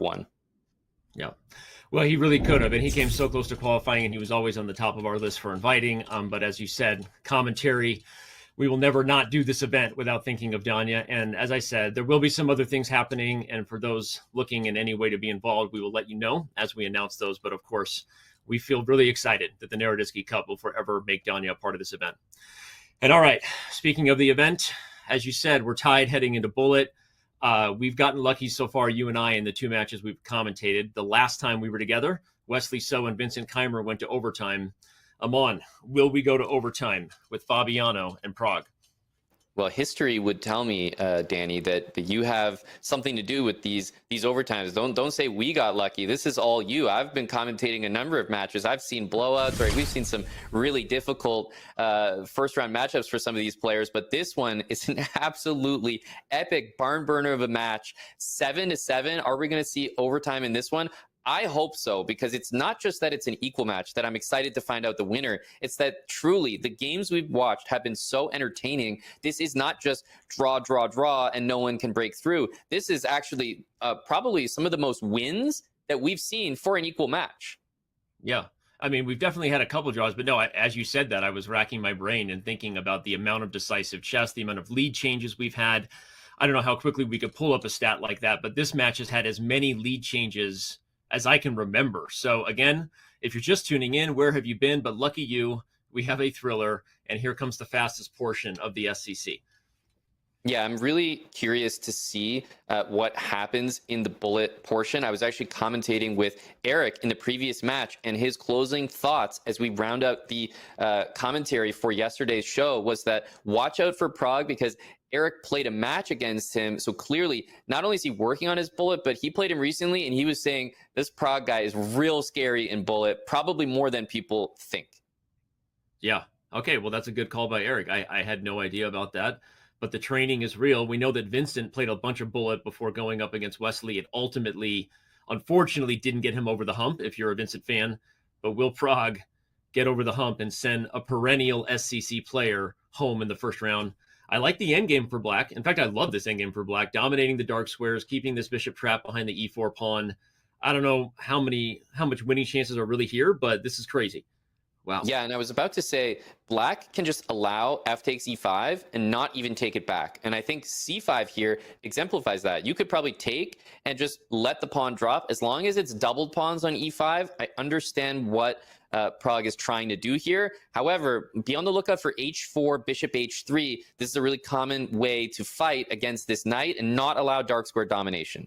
won. Yeah. Well, he really could have, and he came so close to qualifying, and he was always on the top of our list for inviting. But as you said, commentary, we will never not do this event without thinking of Danya. And as I said, there will be some other things happening, and for those looking in any way to be involved, we will let you know as we announce those. But of course, we feel really excited that the Naroditsky Cup will forever make Danya a part of this event. And all right, speaking of the event, as you said, we're tied heading into Bullet. We've gotten lucky so far, you and I, in the two matches we've commentated. The last time we were together, Wesley So and Vincent Keimer went to overtime. Amon, will we go to overtime with Fabiano and Pragg? Well, history would tell me, Danny, that you have something to do with these overtimes. Don't say we got lucky. This is all you. I've been commentating a number of matches. I've seen blowouts, right? We've seen some really difficult first-round matchups for some of these players, but this one is an absolutely epic barn burner of a match. 7-7. Are we going to see overtime in this one? I hope so, because it's not just that it's an equal match that I'm excited to find out the winner. It's that truly the games we've watched have been so entertaining. This is not just draw, and no one can break through. This is actually probably some of the most wins that we've seen for an equal match. Yeah. I mean, we've definitely had a couple draws, but no, as you said that, I was racking my brain and thinking about the amount of decisive chess, the amount of lead changes we've had. I don't know how quickly we could pull up a stat like that, but this match has had as many lead changes as I can remember. So again, if you're just tuning in, where have you been? But lucky you, we have a thriller, and here comes the fastest portion of the SCC. Yeah, I'm really curious to see what happens in the Bullet portion. I was actually commentating with Eric in the previous match, and his closing thoughts as we round out the commentary for yesterday's show was that watch out for Pragg, because Eric played a match against him. So clearly, not only is he working on his Bullet, but he played him recently, and he was saying this Pragg guy is real scary in Bullet, probably more than people think. Yeah. Okay. Well, that's a good call by Eric. I had no idea about that, but the training is real. We know that Vincent played a bunch of Bullet before going up against Wesley. It ultimately, unfortunately, didn't get him over the hump if you're a Vincent fan, but will Pragg get over the hump and send a perennial SCC player home in the first round? I like the endgame for Black. In fact, I love this endgame for Black, dominating the dark squares, keeping this bishop trap behind the e4 pawn. I don't know how much winning chances are really here, but this is crazy. Wow. Yeah, and I was about to say, Black can just allow f takes e5 and not even take it back. And I think c5 here exemplifies that. You could probably take and just let the pawn drop. As long as it's doubled pawns on e5, I understand what Pragg is trying to do here. However, be on the lookout for h4, bishop h3. This is a really common way to fight against this knight and not allow dark square domination.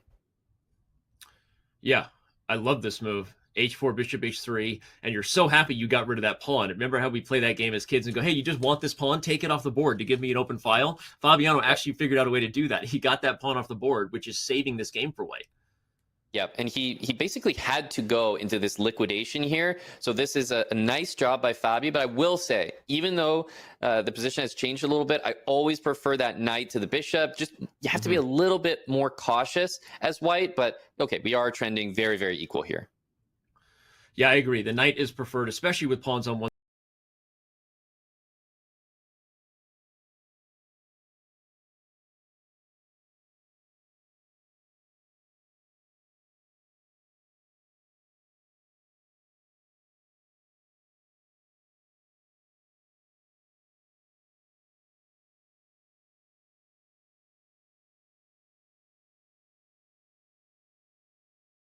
Yeah, I love this move. H4, bishop h3, and you're so happy you got rid of that pawn. Remember how we play that game as kids and go, hey, you just want this pawn? Take it off the board to give me an open file? Fabiano actually figured out a way to do that. He got that pawn off the board, which is saving this game for white. Yep, and he basically had to go into this liquidation here. So this is a nice job by Fabi, but I will say, even though the position has changed a little bit, I always prefer that knight to the bishop. Just you have to be a little bit more cautious as white, but okay, we are trending very, very equal here. Yeah, I agree. The knight is preferred, especially with pawns on one